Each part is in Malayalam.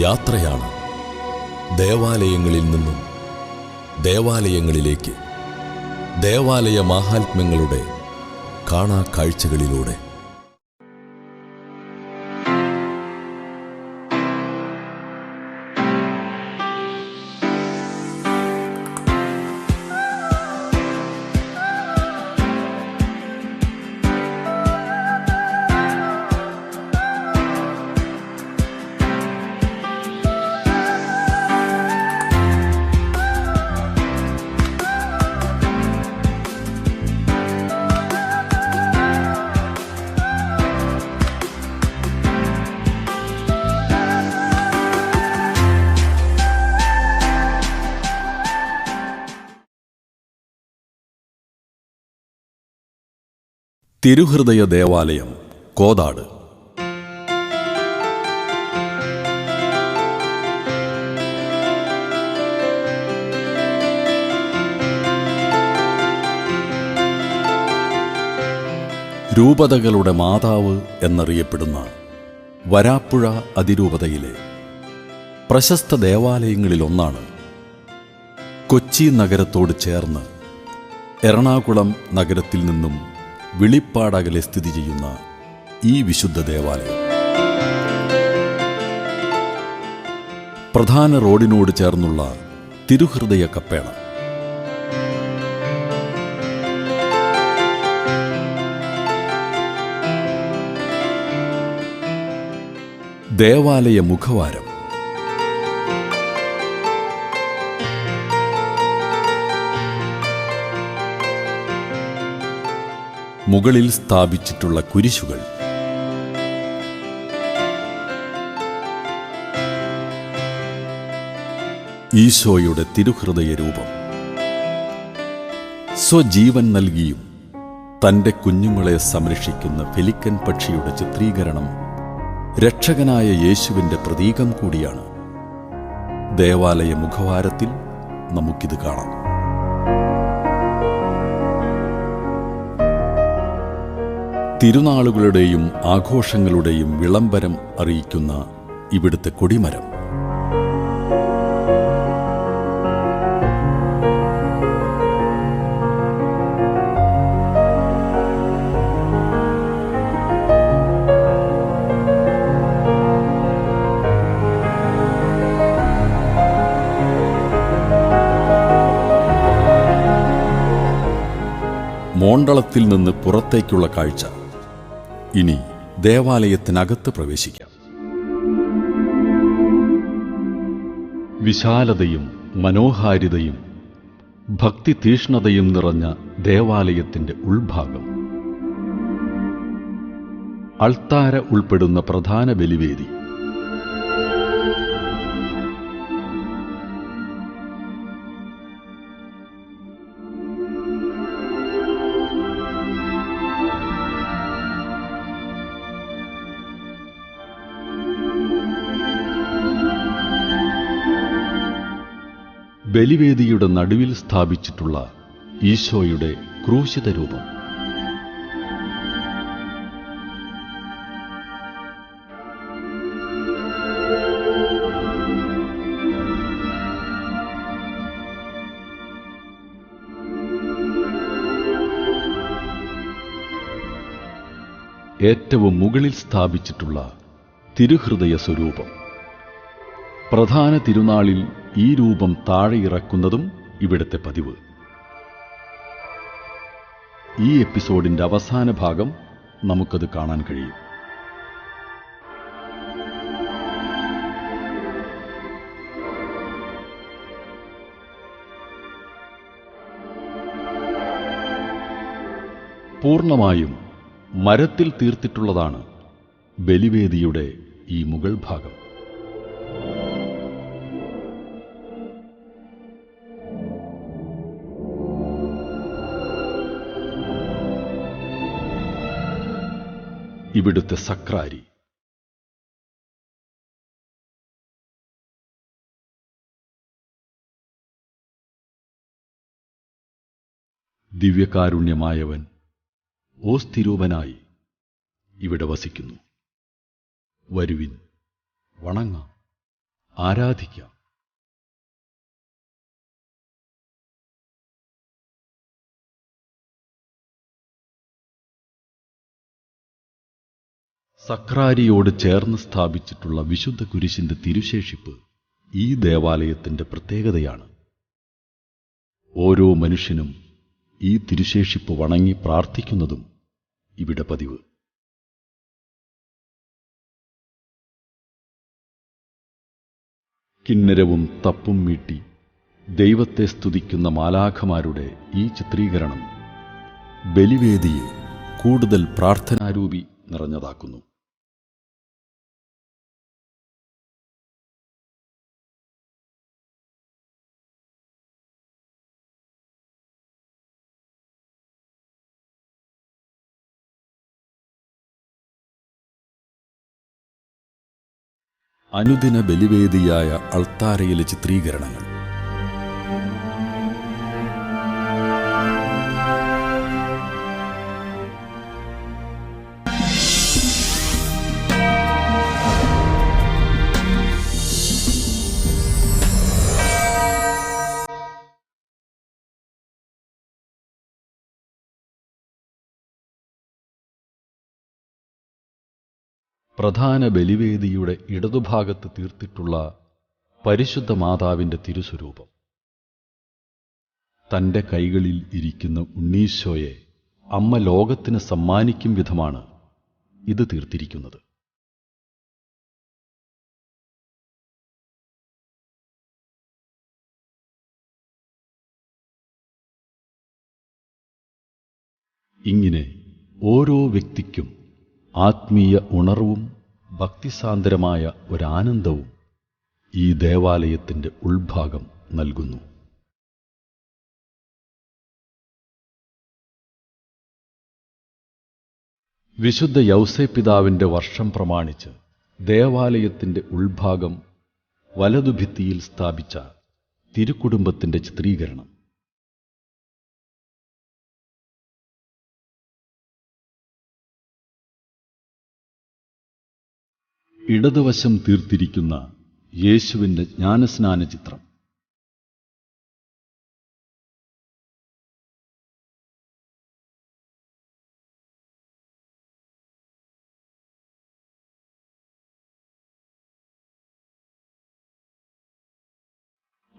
യാത്രയാണ് ദേവാലയങ്ങളിൽ നിന്നും ദേവാലയങ്ങളിലേക്ക്, ദേവാലയ മാഹാത്മ്യങ്ങളുടെ കാണാ കാഴ്ചകളിലൂടെ. തിരുഹൃദയ ദേവാലയം, കോതാട്. രൂപതകളുടെ മാതാവ് എന്നറിയപ്പെടുന്ന വരാപ്പുഴ അതിരൂപതയിലെ പ്രശസ്ത ദേവാലയങ്ങളിലൊന്നാണ് കൊച്ചി നഗരത്തോട് ചേർന്ന് എറണാകുളം നഗരത്തിൽ നിന്നും വെളിപ്പാടകലെ സ്ഥിതി ചെയ്യുന്ന ഈ വിശുദ്ധ ദേവാലയം. പ്രധാന റോഡിനോട് ചേർന്നുള്ള തിരുഹൃദയ കപ്പേള, ദേവാലയ മുഖവാരം, മുകളിൽ സ്ഥാപിച്ചിട്ടുള്ള കുരിശുകൾ, ഈശോയുടെ തിരുഹൃദയ രൂപം. സ്വജീവൻ നൽകിയും തൻ്റെ കുഞ്ഞുങ്ങളെ സംരക്ഷിക്കുന്ന പെലിക്കൻ പക്ഷിയുടെ ചിത്രീകരണം രക്ഷകനായ യേശുവിൻ്റെ പ്രതീകം കൂടിയാണ്. ദേവാലയ മുഖവാരത്തിൽ നമുക്കിത് കാണാം. തിരുനാളുകളുടെയും ആഘോഷങ്ങളുടെയും വിളംബരം അറിയിക്കുന്ന ഇവിടുത്തെ കൊടിമരം, മോണ്ടളത്തിൽ നിന്ന് പുറത്തേക്കുള്ള കാഴ്ച. ഇനി ദേവാലയത്തിനകത്ത് പ്രവേശിക്കാം. വിശാലതയും മനോഹാരിതയും ഭക്തി തീഷ്ണതയും നിറഞ്ഞ ദേവാലയത്തിൻ്റെ ഉൾഭാഗം. അൾത്താര ഉൾപ്പെടുന്ന പ്രധാന ബലിവേദി, ബലിവേദിയുടെ നടുവിൽ സ്ഥാപിച്ചിട്ടുള്ള ഈശോയുടെ ക്രൂശിത രൂപം. ഏറ്റവും മുകളിൽ സ്ഥാപിച്ചിട്ടുള്ള തിരുഹൃദയ സ്വരൂപം. പ്രധാന തിരുനാളിൽ ഈ രൂപം താഴെ ഇറക്കുന്നതും ഇവിടുത്തെ പതിവ്. ഈ എപ്പിസോഡിന്റെ അവസാന ഭാഗം നമുക്കത് കാണാൻ കഴിയും. പൂർണ്ണമായും മരത്തിൽ തീർത്തിട്ടുള്ളതാണ് ബലിവേദിയുടെ ഈ മുകൾ ഭാഗം. ഇവിടുത്തെ സക്രാരി, ദിവ്യകാരുണ്യമായവൻ ഓസ്തിരൂപനായി ഇവിടെ വസിക്കുന്നു. വരുവിൻ, വണങ്ങാം, ആരാധിക്കാം. സക്രാരിയോട് ചേർന്ന് സ്ഥാപിച്ചിട്ടുള്ള വിശുദ്ധ കുരിശിന്റെ തിരുശേഷിപ്പ് ഈ ദേവാലയത്തിന്റെ പ്രത്യേകതയാണ്. ഓരോ മനുഷ്യനും ഈ തിരുശേഷിപ്പ് വണങ്ങി പ്രാർത്ഥിക്കുന്നതും ഇവിടെ പതിവ്. കിന്നരവും തപ്പും മീട്ടി ദൈവത്തെ സ്തുതിക്കുന്ന മാലാഖമാരുടെ ഈ ചിത്രീകരണം ബലിവേദിയെ കൂടുതൽ പ്രാർത്ഥനാരൂപി നിറഞ്ഞതാക്കുന്നു. അനുദിന ബലിവേദിയായ അൾത്താരയിലെ ചിത്രീകരണങ്ങൾ പ്രധാന ബലിവേദിയുടെ ഇടതുഭാഗത്ത് തീർത്തിട്ടുള്ള പരിശുദ്ധ മാതാവിന്റെ തിരുസ്വരൂപം. തന്റെ കൈകളിൽ ഇരിക്കുന്ന ഉണ്ണീശോയെ അമ്മ ലോകത്തിന് സമ്മാനിക്കും വിധമാണ് ഇത് തീർത്തിരിക്കുന്നത്. ഇങ്ങനെ ഓരോ വ്യക്തിക്കും ആത്മീയ ഉണർവും ഭക്തിസാന്ദ്രമായ ഒരാനന്ദവും ഈ ദേവാലയത്തിന്റെ ഉൾഭാഗം നൽകുന്നു. വിശുദ്ധ യൗസേപ്പിതാവിന്റെ വർഷം പ്രമാണിച്ച് ദേവാലയത്തിന്റെ ഉൾഭാഗം വലതുഭിത്തിയിൽ സ്ഥാപിച്ച തിരുക്കുടുംബത്തിന്റെ ചിത്രീകരണം. ഇടതുവശം തീർത്തിരിക്കുന്ന യേശുവിന്റെ ജ്ഞാനസ്നാന ചിത്രം.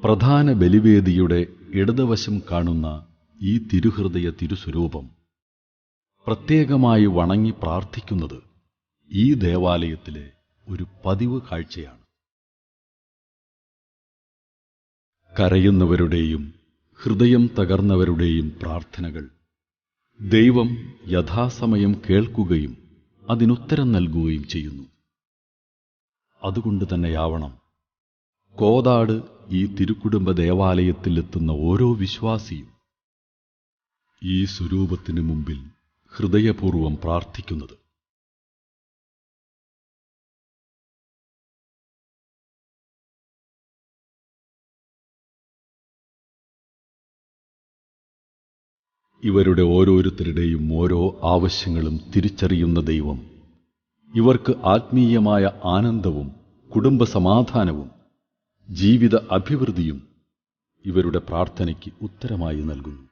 പ്രധാന ബലിവേദിയുടെ ഇടതുവശം കാണുന്ന ഈ തിരുഹൃദയ തിരുസ്വരൂപം പ്രത്യേകമായി വണങ്ങി പ്രാർത്ഥിക്കുന്നത് ഈ ദേവാലയത്തിലെ ഒരു പതിവ് കാഴ്ചയാണ്. കരയുന്നവരുടെയും ഹൃദയം തകർന്നവരുടെയും പ്രാർത്ഥനകൾ ദൈവം യഥാസമയം കേൾക്കുകയും അതിനുത്തരം നൽകുകയും ചെയ്യുന്നു. അതുകൊണ്ട് തന്നെയാവണം കോതാട് ഈ തിരുക്കുടുംബ ദേവാലയത്തിലെത്തുന്ന ഓരോ വിശ്വാസിയും ഈ സ്വരൂപത്തിനു മുമ്പിൽ ഹൃദയപൂർവ്വം പ്രാർത്ഥിക്കുന്നത്. ഇവരുടെ ഓരോരുത്തരുടെയും ഓരോ ആവശ്യങ്ങളും തിരിച്ചറിയുന്ന ദൈവം ഇവർക്ക് ആത്മീയമായ ആനന്ദവും കുടുംബസമാധാനവും ജീവിത അഭിവൃദ്ധിയും ഇവരുടെ പ്രാർത്ഥനയ്ക്ക് ഉത്തരമായി നൽകുന്നു.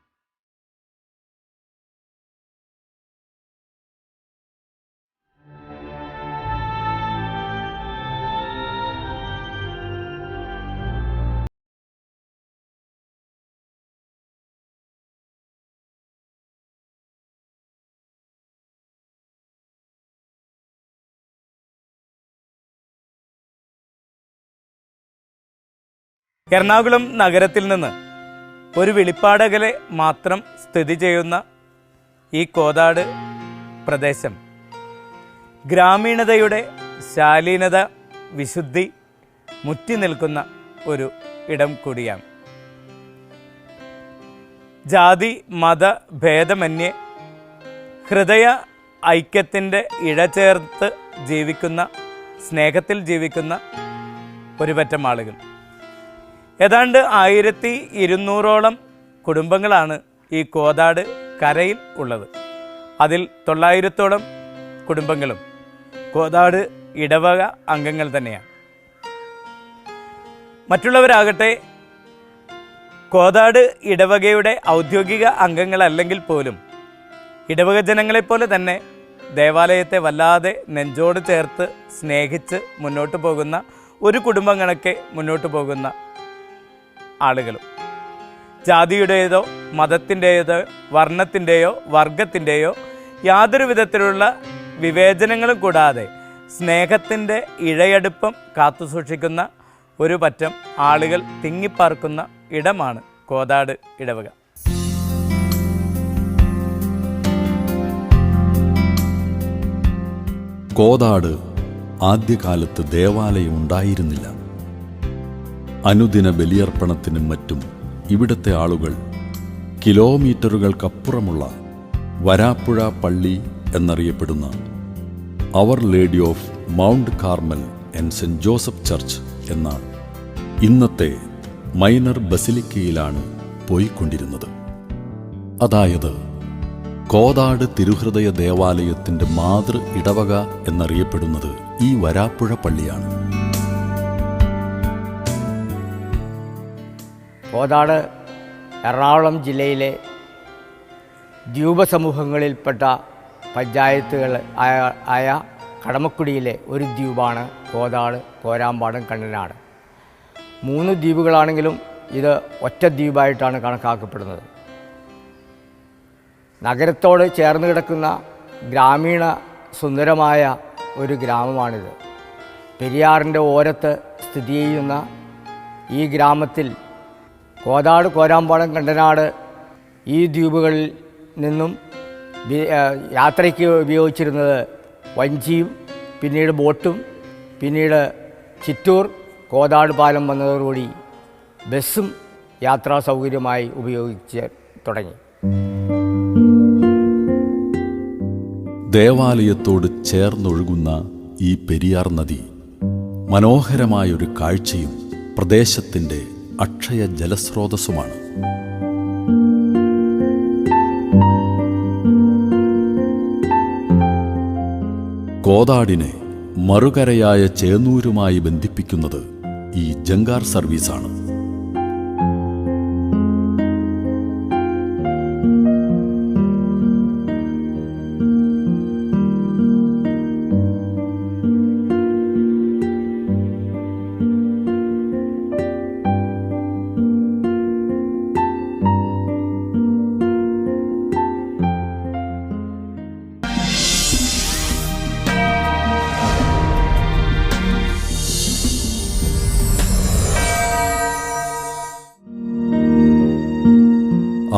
എറണാകുളം നഗരത്തിൽ നിന്ന് ഒരു വെളിപ്പാടകലെ മാത്രം സ്ഥിതി ചെയ്യുന്ന ഈ കോതാട് പ്രദേശം ഗ്രാമീണതയുടെ ശാലീനത, വിശുദ്ധി മുറ്റി നിൽക്കുന്ന ഒരു ഇടം കൂടിയാണ്. ജാതി മത ഭേദമന്യേ ഹൃദയ ഐക്യത്തിൻ്റെ ഇഴചേർത്ത് ജീവിക്കുന്ന, സ്നേഹത്തിൽ ജീവിക്കുന്ന ഒരു പറ്റം ആളുകൾ. ഏതാണ്ട് 1200ഓളം കുടുംബങ്ങളാണ് ഈ കോതാട് കരയിൽ ഉള്ളത്. അതിൽ 900ഓളം കുടുംബങ്ങളും കോതാട് ഇടവക അംഗങ്ങൾ തന്നെയാണ്. മറ്റുള്ളവരാകട്ടെ കോതാട് ഇടവകയുടെ ഔദ്യോഗിക അംഗങ്ങളല്ലെങ്കിൽ പോലും ഇടവക ജനങ്ങളെപ്പോലെ തന്നെ ദേവാലയത്തെ വല്ലാതെ നെഞ്ചോട് ചേർത്ത് സ്നേഹിച്ച് മുന്നോട്ട് പോകുന്ന ഒരു കുടുംബം കണക്കെ മുന്നോട്ട് പോകുന്ന ആളുകളും ജാതിയുടേതോ മതത്തിൻ്റേതോ വർണ്ണത്തിൻ്റെയോ വർഗത്തിൻ്റെയോ യാതൊരു വിധത്തിലുള്ള വിവേചനങ്ങളും കൂടാതെ സ്നേഹത്തിൻ്റെ ഇഴയടുപ്പം കാത്തുസൂക്ഷിക്കുന്ന ഒരു പറ്റം ആളുകൾ തിങ്ങിപ്പാർക്കുന്ന ഇടമാണ് കോതാട് ഇടവക. കോതാട് ആദ്യകാലത്ത് ദേവാലയം ഉണ്ടായിരുന്നില്ല. അനുദിന ബലിയർപ്പണത്തിനും മറ്റും ഇവിടുത്തെ ആളുകൾ കിലോമീറ്ററുകൾക്കപ്പുറമുള്ള വരാപ്പുഴ പള്ളി എന്നറിയപ്പെടുന്ന Our Lady of Mount Carmel and Saint Joseph Church എന്ന ഇന്നത്തെ മൈനർ ബസിലിക്കയിലാണ് പോയിക്കൊണ്ടിരുന്നത്. അതായത് കോതാട് തിരുഹൃദയ ദേവാലയത്തിൻ്റെ മാതൃ ഇടവക എന്നറിയപ്പെടുന്നത് ഈ വരാപ്പുഴ പള്ളിയാണ്. കോതാട് എറണാകുളം ജില്ലയിലെ ദ്വീപ സമൂഹങ്ങളിൽപ്പെട്ട പഞ്ചായത്തുകൾ ആയ കടമക്കുടിയിലെ ഒരു ദ്വീപാണ് കോതാട്, കോരാമ്പാടം, കണ്ണനാട്. 3 ദ്വീപുകളാണെങ്കിലും ഇത് ഒറ്റ ദ്വീപായിട്ടാണ് കണക്കാക്കപ്പെടുന്നത്. നഗരത്തോട് ചേർന്ന് കിടക്കുന്ന ഗ്രാമീണ സുന്ദരമായ ഒരു ഗ്രാമമാണിത്. പെരിയാറിൻ്റെ ഓരത്ത് സ്ഥിതി ചെയ്യുന്ന ഈ ഗ്രാമത്തിൽ കോതാട്, കോരാമ്പാടം, കണ്ടനാട് ഈ ദ്വീപുകളിൽ നിന്നും യാത്രയ്ക്ക് ഉപയോഗിച്ചിരുന്നത് വഞ്ചിയും പിന്നീട് ബോട്ടും പിന്നീട് ചിറ്റൂർ കോതാട് പാലം വന്നതോടുകൂടി ബസ്സും യാത്രാ സൗകര്യമായി ഉപയോഗിച്ച് തുടങ്ങി. ദേവാലയത്തോട് ചേർന്നൊഴുകുന്ന ഈ പെരിയാർ നദി മനോഹരമായൊരു കാഴ്ചയും പ്രദേശത്തിൻ്റെ അക്ഷയ ജലസ്രോതസ്സുമാണ്. കോതാടിനെ മറുകരയായ ചേന്നൂരുമായി ബന്ധിപ്പിക്കുന്നത് ഈ ജങ്കാർ സർവീസാണ്.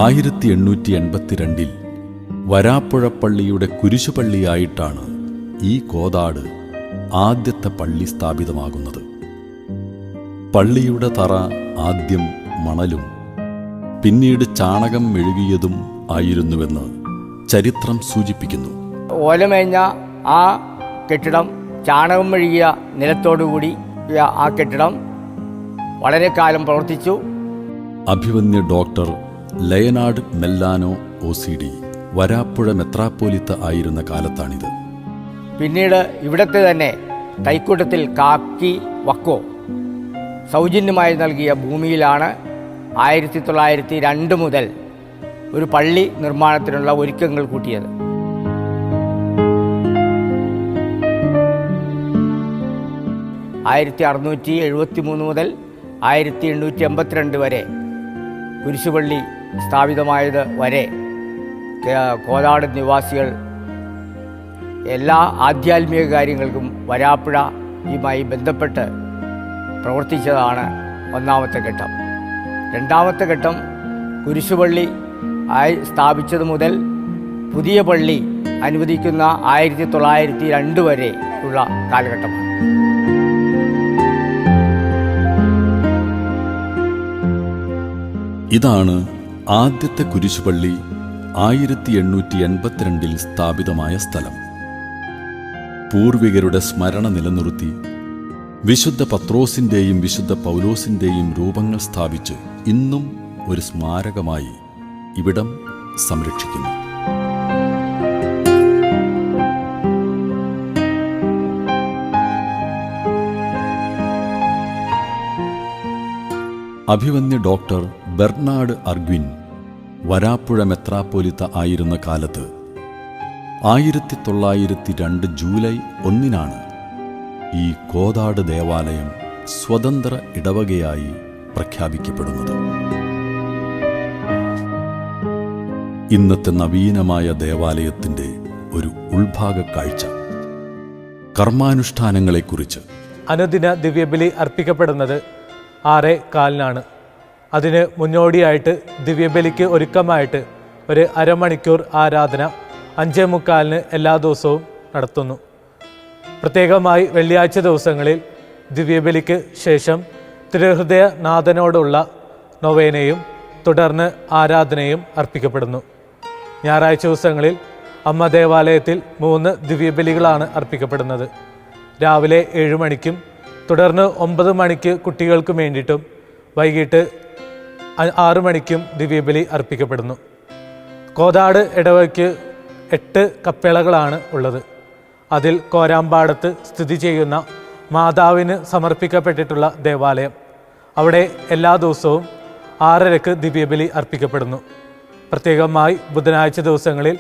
ആയിരത്തി 1882 വരാപ്പുഴ പള്ളിയുടെ കുരിശുപള്ളിയായിട്ടാണ് ഈ കോതാട് ആദ്യത്തെ പള്ളി സ്ഥാപിതമാകുന്നത്. പള്ളിയുടെ തറ ആദ്യം മണലും പിന്നീട് ചാണകം മെഴുകിയതും ആയിരുന്നുവെന്ന് ചരിത്രം സൂചിപ്പിക്കുന്നു. ഓലമേഞ്ഞ ആ കെട്ടിടം ചാണകം മെഴുകിയ നിലത്തോടുകൂടി ആ കെട്ടിടം വളരെ കാലം പ്രവർത്തിച്ചു. അഭിവന്യ ഡോക്ടർ ലയനാർഡ് മെല്ലാനോ OCD വരാപ്പുഴ മെത്രാപ്പോലിത്ത ആയിരുന്ന കാലത്താണിത്. പിന്നീട് ഇവിടത്തെ തന്നെ കൈക്കൂട്ടത്തിൽ കാക്കി വക്കോ സൗജന്യമായി നൽകിയ ഭൂമിയിലാണ് 1902 മുതൽ ഒരു പള്ളി നിർമ്മാണത്തിനുള്ള ഒരുക്കങ്ങൾ കൂട്ടിയത്. ആയിരത്തി 1673 മുതൽ 1882 വരെ കുരിശുപള്ളി സ്ഥാപിതമായത് വരെ കോതാട് നിവാസികൾ എല്ലാ ആധ്യാത്മിക കാര്യങ്ങൾക്കും വരാപ്പുഴയുമായി ബന്ധപ്പെട്ട് പ്രവർത്തിച്ചതാണ് ഒന്നാമത്തെ ഘട്ടം. രണ്ടാമത്തെ ഘട്ടം കുരിശുപള്ളി സ്ഥാപിച്ചത് മുതൽ പുതിയ പള്ളി അനുവദിക്കുന്ന 1902 വരെ ഉള്ള കാലഘട്ടമാണ്. ഇതാണ് ആദ്യത്തെ കുരിശുപള്ളി 1882 സ്ഥാപിതമായ സ്ഥലം. പൂർവികരുടെ സ്മരണ നിലനിർത്തി വിശുദ്ധ പത്രോസിൻ്റെയും വിശുദ്ധ പൗലോസിൻ്റെയും രൂപങ്ങൾ സ്ഥാപിച്ച് ഇന്നും ഒരു സ്മാരകമായി ഇവിടം സംരക്ഷിക്കുന്നു. അഭിവന്യ ഡോക്ടർ ബെർണാഡ് അർഗ്വിൻ വരാപ്പുഴ മെത്രാപ്പോലിത്ത ആയിരുന്ന കാലത്ത് 1902 ജൂലൈ 1 ഈ കോതാട് ദേവാലയം സ്വതന്ത്ര ഇടവകയായി പ്രഖ്യാപിക്കപ്പെടുന്നത്. ഇന്നത്തെ നവീനമായ ദേവാലയത്തിൻ്റെ ഒരു ഉൾഭാഗ കാഴ്ച കർമാനുഷ്ഠാനങ്ങളെക്കുറിച്ച്. അനുദിന ദിവ്യബലി അർപ്പിക്കപ്പെടുന്നത് 6:15 അതിന് മുന്നോടിയായിട്ട് ദിവ്യബലിക്ക് ഒരുക്കമായിട്ട് ഒരു അരമണിക്കൂർ ആരാധന 5:45 എല്ലാ ദിവസവും നടത്തുന്നു. പ്രത്യേകമായി വെള്ളിയാഴ്ച ദിവസങ്ങളിൽ ദിവ്യബലിക്ക് ശേഷം തിരുഹൃദയനാഥനോടുള്ള നൊവേനയും തുടർന്ന് ആരാധനയും അർപ്പിക്കപ്പെടുന്നു. ഞായറാഴ്ച ദിവസങ്ങളിൽ അമ്മ ദേവാലയത്തിൽ 3 ദിവ്യബലികളാണ് അർപ്പിക്കപ്പെടുന്നത്. രാവിലെ 7 മണിക്കും തുടർന്ന് 9 മണിക്ക് കുട്ടികൾക്കും വേണ്ടിയിട്ടും വൈകിട്ട് 6 മണിക്കും ദിവ്യബലി അർപ്പിക്കപ്പെടുന്നു. കോതാട് ഇടവയ്ക്ക് 8 കപ്പേളകളാണ് ഉള്ളത്. അതിൽ കോരാമ്പാടത്ത് സ്ഥിതി ചെയ്യുന്ന മാതാവിന് സമർപ്പിക്കപ്പെട്ടിട്ടുള്ള ദേവാലയം, അവിടെ എല്ലാ ദിവസവും 6:30 ദിവ്യബലി അർപ്പിക്കപ്പെടുന്നു. പ്രത്യേകമായി ബുധനാഴ്ച ദിവസങ്ങളിൽ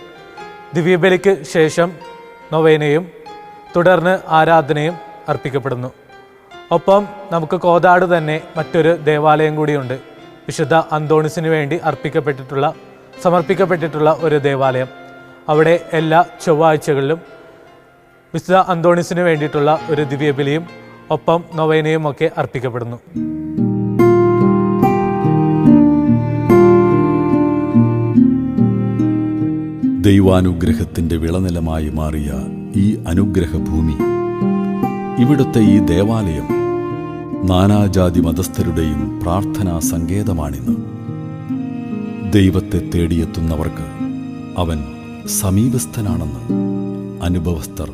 ദിവ്യബലിക്ക് ശേഷം നൊവേനയും തുടർന്ന് ആരാധനയും അർപ്പിക്കപ്പെടുന്നു. ഒപ്പം നമുക്ക് കോതാട് തന്നെ മറ്റൊരു ദേവാലയം കൂടിയുണ്ട്. വിശുദ്ധ അന്തോണിസിന് വേണ്ടി സമർപ്പിക്കപ്പെട്ടിട്ടുള്ള ഒരു ദേവാലയം. അവിടെ എല്ലാ ചൊവ്വാഴ്ചകളിലും വിശുദ്ധ അന്തോണിസിന് വേണ്ടിയിട്ടുള്ള ഒരു ദിവ്യബലിയും ഒപ്പം നൊവേനയും ഒക്കെ അർപ്പിക്കപ്പെടുന്നു. ദൈവാനുഗ്രഹത്തിൻ്റെ വിളനിലമായി മാറിയ ഈ അനുഗ്രഹഭൂമി, ഇവിടുത്തെ ഈ ദേവാലയം നാനാജാതി മതസ്ഥരുടെയും പ്രാർത്ഥനാ സങ്കേതമാണിന്ന്. ദൈവത്തെ തേടിയെത്തുന്നവർക്ക് അവൻ സമീപസ്ഥനാണെന്ന് അനുഭവസ്ഥർ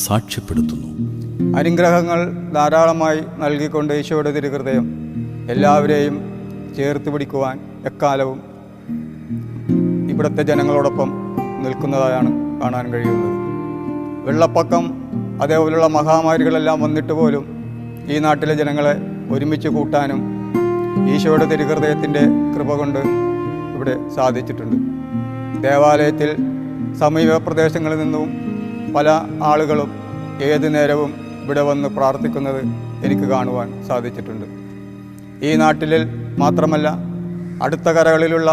സാക്ഷ്യപ്പെടുത്തുന്നു. അനുഗ്രഹങ്ങൾ ധാരാളമായി നൽകിക്കൊണ്ട് ഈശോയുടെ തിരുഹൃദയം എല്ലാവരെയും ചേർത്ത് പിടിക്കുവാൻ എക്കാലവും ഇവിടുത്തെ ജനങ്ങളോടൊപ്പം നിൽക്കുന്നതായാണ് കാണാൻ കഴിയുന്നത്. വെള്ളപ്പൊക്കം അതേപോലുള്ള മഹാമാരികളെല്ലാം വന്നിട്ട് പോലും ഈ നാട്ടിലെ ജനങ്ങളെ ഒരുമിച്ച് കൂട്ടാനും ഈശോയുടെ തിരുഹൃദയത്തിൻ്റെ കൃപ കൊണ്ട് ഇവിടെ സാധിച്ചിട്ടുണ്ട്. ദേവാലയത്തിൽ സമീപ പ്രദേശങ്ങളിൽ നിന്നും പല ആളുകളും ഏതു നേരവും ഇവിടെ വന്ന് പ്രാർത്ഥിക്കുന്നത് എനിക്ക് കാണുവാൻ സാധിച്ചിട്ടുണ്ട്. ഈ നാട്ടിൽ മാത്രമല്ല, അടുത്ത കരകളിലുള്ള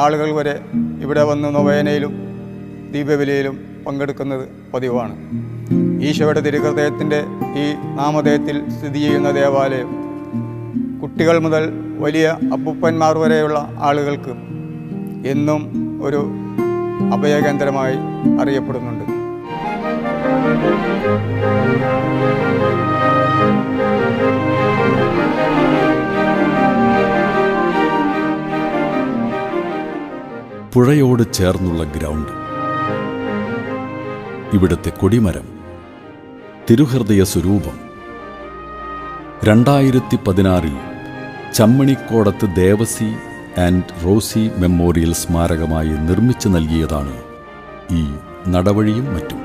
ആളുകൾ വരെ ഇവിടെ വന്ന് നൊവേനയിലും ദീപബലിയിലും പങ്കെടുക്കുന്നത് പതിവാണ്. ഈശോയുടെ തിരുഹൃദയത്തിൻ്റെ ഈ നാമധേയത്തിൽ സ്ഥിതി ചെയ്യുന്ന ദേവാലയം കുട്ടികൾ മുതൽ വലിയ അപ്പൂപ്പന്മാർ വരെയുള്ള ആളുകൾക്ക് എന്നും ഒരു അഭയകേന്ദ്രമായി അറിയപ്പെടുന്നുണ്ട്. പുഴയോട് ചേർന്നുള്ള ഗ്രൗണ്ട്, ഇവിടുത്തെ കൊടിമരം, തിരുഹൃദയ സ്വരൂപം 2016 ചമ്മണിക്കോടത്ത് ദേവസി ആൻഡ് റോസി മെമ്മോറിയൽ സ്മാരകമായി നിർമ്മിച്ചു നൽകിയതാണ് ഈ നടവഴിയും മറ്റും.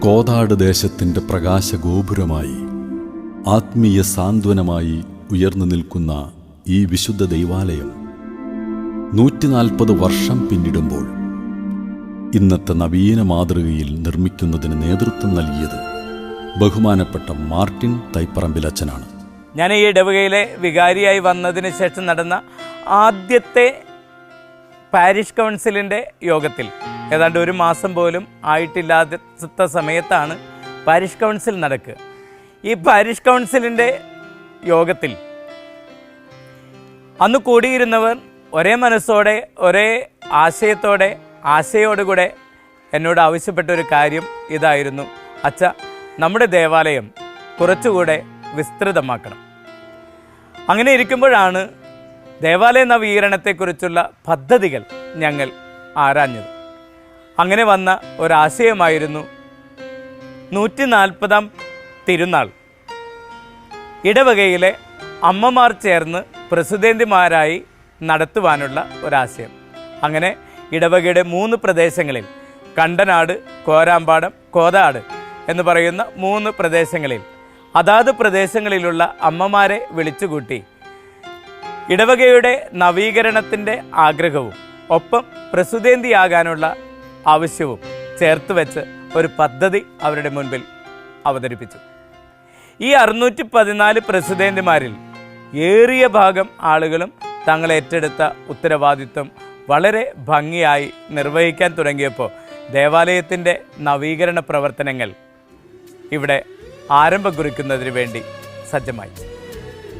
കോതാട് ദേശത്തിൻ്റെ പ്രകാശഗോപുരമായി ആത്മീയ സാന്ത്വനമായി ഉയർന്നു നിൽക്കുന്ന ഈ വിശുദ്ധ ദൈവാലയം 140 വർഷം പിന്നിടുമ്പോൾ ഇന്നത്തെ നവീന മാതൃകയിൽ നിർമ്മിക്കുന്നതിന് നേതൃത്വം നൽകിയത് ബഹുമാനപ്പെട്ട മാർട്ടിൻ തൈപ്പറമ്പിലച്ചനാണ്. ഞാൻ ഈ ഇടവകയിലെ വികാരിയായി വന്നതിന് ശേഷം നടന്ന ആദ്യത്തെ പാരിഷ് കൗൺസിലിൻ്റെ യോഗത്തിൽ ഏതാണ്ട് 1 മാസം പോലും ആയിട്ടില്ലാത്ത സമയത്താണ് പാരിഷ് കൗൺസിൽ നടക്കുക. ഈ പാരിഷ് കൗൺസിലിൻ്റെ യോഗത്തിൽ അന്ന് കൂടിയിരുന്നവർ ഒരേ മനസ്സോടെ ഒരേ ആശയോടുകൂടെ എന്നോട് ആവശ്യപ്പെട്ട ഒരു കാര്യം ഇതായിരുന്നു: അച്ഛ, നമ്മുടെ ദേവാലയം കുറച്ചുകൂടെ വിസ്തൃതമാക്കണം. അങ്ങനെ ഇരിക്കുമ്പോഴാണ് ദേവാലയ നവീകരണത്തെക്കുറിച്ചുള്ള പദ്ധതികൾ ഞങ്ങൾ ആരാഞ്ഞത്. അങ്ങനെ വന്ന ഒരാശയമായിരുന്നു 140-ാം തിരുനാൾ ഇടവകയിലെ അമ്മമാർ ചേർന്ന് പ്രസിദ്ധേന്തിമാരായി നടത്തുവാനുള്ള ഒരാശയം. അങ്ങനെ ഇടവകയുടെ 3 പ്രദേശങ്ങളിൽ, കണ്ടനാട്, കോരാമ്പാടം, കോതാട് എന്ന് പറയുന്ന 3 പ്രദേശങ്ങളിൽ അതാത് പ്രദേശങ്ങളിലുള്ള അമ്മമാരെ വിളിച്ചുകൂട്ടി ഇടവകയുടെ നവീകരണത്തിൻ്റെ ആഗ്രഹവും ഒപ്പം പ്രസുതേന്തിയാകാനുള്ള ആവശ്യവും ചേർത്ത് വെച്ച് ഒരു പദ്ധതി അവരുടെ മുൻപിൽ അവതരിപ്പിച്ചു. ഈ 614 പ്രസുതേന്തിമാരിൽ ഏറിയ ഭാഗം ആളുകളും തങ്ങൾ ഏറ്റെടുത്ത ഉത്തരവാദിത്വം വളരെ ഭംഗിയായി നിർവഹിക്കാൻ തുടങ്ങിയപ്പോൾ ദേവാലയത്തിൻ്റെ നവീകരണ പ്രവർത്തനങ്ങൾ ഇവിടെ ആരംഭം കുറിക്കുന്നതിന് വേണ്ടി സജ്ജമായി.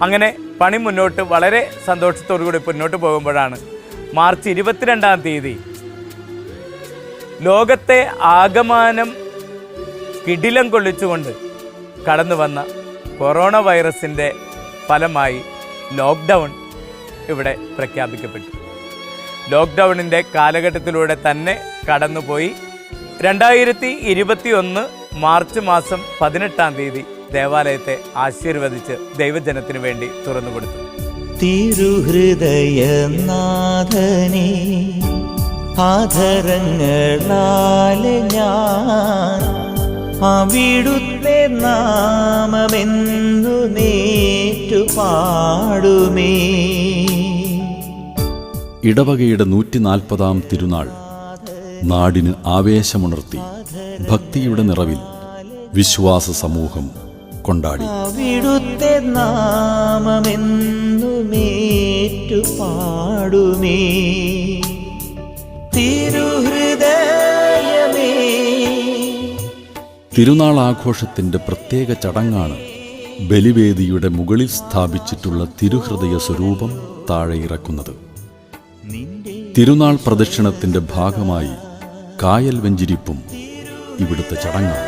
അങ്ങനെ പണി മുന്നോട്ട് വളരെ സന്തോഷത്തോടുകൂടി മുന്നോട്ട് പോകുമ്പോഴാണ് മാർച്ച് 22-ാം തീയതി ലോകത്തെ ആകമാനം കിടിലം കൊള്ളിച്ചുകൊണ്ട് കടന്നു വന്ന കൊറോണ വൈറസിൻ്റെ ഫലമായി ലോക്ക്ഡൗൺ ഇവിടെ പ്രഖ്യാപിക്കപ്പെട്ടു. ലോക്ക്ഡൗണിൻ്റെ കാലഘട്ടത്തിലൂടെ തന്നെ കടന്നുപോയി 2021 മാർച്ച് മാസം 18-ാം തീയതി ദേവാലയത്തെ ആശീർവദിച്ച് ദൈവജനത്തിനു വേണ്ടി തുറന്നുകൊടുത്തു. തിരുഹൃദയനാഥനേ, ആധരങ്ങളാലെ ഞാൻ അവിടുത്തെ നാമമെന്നു നേറ്റു പാടുമേ. ഇടവകയുടെ 140-ാം തിരുനാൾ നാടിന് ആവേശമുണർത്തി ഭക്തിയുടെ നിറവിൽ വിശ്വാസ സമൂഹം കൊണ്ടാടി. അവിടുത്തെ നാമമെന്നു നേറ്റു പാടുമേ. തിരുഹൃദയമേ. തിരുനാൾ ആഘോഷത്തിൻ്റെ പ്രത്യേക ചടങ്ങാണ് ബലിവേദിയുടെ മുകളിൽ സ്ഥാപിച്ചിട്ടുള്ള തിരുഹൃദയ സ്വരൂപം താഴെ ഇറക്കുന്നത്. തിരുനാൾ പ്രദക്ഷിണത്തിൻ്റെ ഭാഗമായി കായൽ വെഞ്ചിരിപ്പും ഇവിടുത്തെ ചടങ്ങാണ്.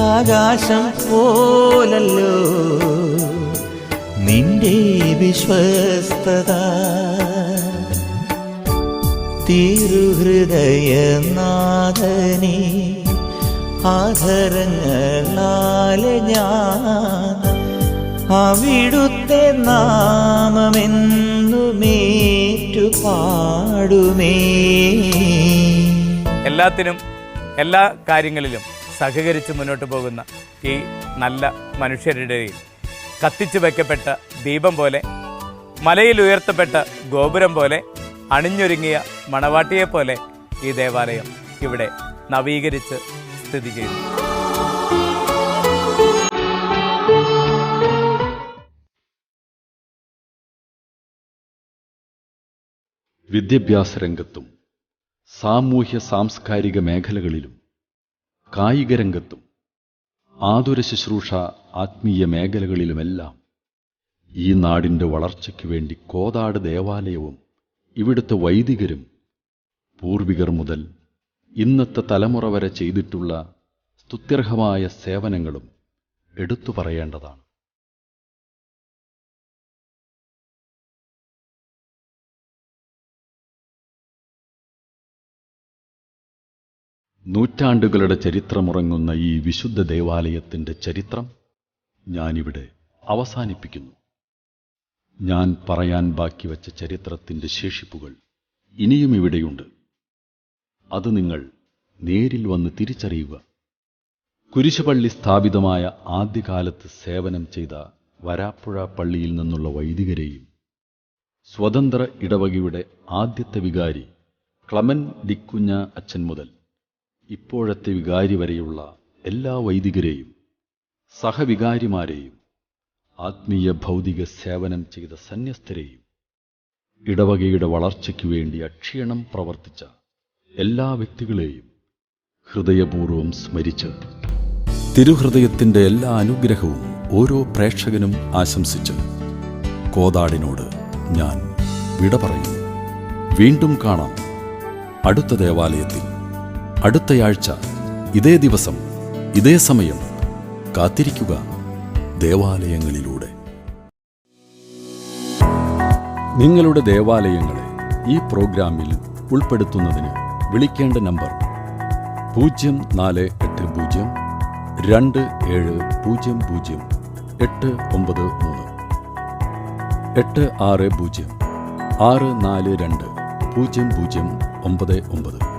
ആകാശം പോലല്ലോ നിന്റെ വിശ്വസ്തത, തിരുഹൃദയനാഥനേ, ആധരങ്ങളാലെ ഞാൻ അവിടുത്തെ നാമമെന്നു മേറ്റു പാടുമേ. എല്ലാത്തിനും എല്ലാ കാര്യങ്ങളിലും സഹകരിച്ച് മുന്നോട്ട് പോകുന്ന ഈ നല്ല മനുഷ്യരുടെ കത്തിച്ചു വയ്ക്കപ്പെട്ട ദീപം പോലെ, മലയിൽ ഉയർത്തപ്പെട്ട ഗോപുരം പോലെ, അണിഞ്ഞൊരുങ്ങിയ മണവാട്ടിയെപ്പോലെ ഈ ദേവാലയം ഇവിടെ നവീകരിച്ച് സ്ഥിതി ചെയ്യുന്നു. വിദ്യാഭ്യാസ രംഗത്തും സാമൂഹ്യ സാംസ്കാരിക മേഖലകളിലും കായിക രംഗത്തും ആതുര ശുശ്രൂഷ ആത്മീയ മേഖലകളിലുമെല്ലാം ഈ നാടിൻ്റെ വളർച്ചയ്ക്കു വേണ്ടി കോതാട് ദേവാലയവും ഇവിടുത്തെ വൈദികരും പൂർവികർ മുതൽ ഇന്നത്തെ തലമുറ വരെ ചെയ്തിട്ടുള്ള സ്തുത്യർഹമായ സേവനങ്ങളും എടുത്തു പറയേണ്ടതാണ്. നൂറ്റാണ്ടുകളുടെ ചരിത്രമുറങ്ങുന്ന ഈ വിശുദ്ധ ദേവാലയത്തിൻ്റെ ചരിത്രം ഞാനിവിടെ അവസാനിപ്പിക്കുന്നു. ഞാൻ പറയാൻ ബാക്കി വച്ച ചരിത്രത്തിൻ്റെ ശേഷിപ്പുകൾ ഇനിയും ഇവിടെയുണ്ട്. അത് നിങ്ങൾ നേരിൽ വന്ന് തിരിച്ചറിയുക. കുരിശുപള്ളി സ്ഥാപിതമായ ആദ്യകാലത്ത് സേവനം ചെയ്ത വരാപ്പുഴ പള്ളിയിൽ നിന്നുള്ള വൈദികരെയും, സ്വതന്ത്ര ഇടവകയുടെ ആദ്യത്തെ വികാരി ക്ലമൻ ഡിക്കുഞ്ഞ അച്ഛൻ മുതൽ ഇപ്പോഴത്തെ വികാരി വരെയുള്ള എല്ലാ വൈദികരെയും സഹവികാരിമാരെയും ആത്മീയ ഭൗതിക സേവനം ചെയ്ത സന്യസ്തരെയും ഇടവകയുടെ വളർച്ചയ്ക്കു വേണ്ടി അക്ഷീണം പ്രവർത്തിച്ച എല്ലാ വ്യക്തികളെയും ഹൃദയപൂർവ്വം സ്മരിച്ച് തിരുഹൃദയത്തിൻ്റെ എല്ലാ അനുഗ്രഹവും ഓരോ പ്രേക്ഷകനും ആശംസിച്ച് കോതാടിനോട് ഞാൻ വിട പറയുന്നു. വീണ്ടും കാണാം അടുത്ത ദേവാലയത്തിൽ, അടുത്തയാഴ്ച ഇതേ ദിവസം ഇതേ സമയം. കാത്തിരിക്കുക ദേവാലയങ്ങളിലൂടെ. നിങ്ങളുടെ ദേവാലയങ്ങളെ ഈ പ്രോഗ്രാമിൽ ഉൾപ്പെടുത്തുന്നതിന് വിളിക്കേണ്ട നമ്പർ 0480 2700 893 860 642 0099.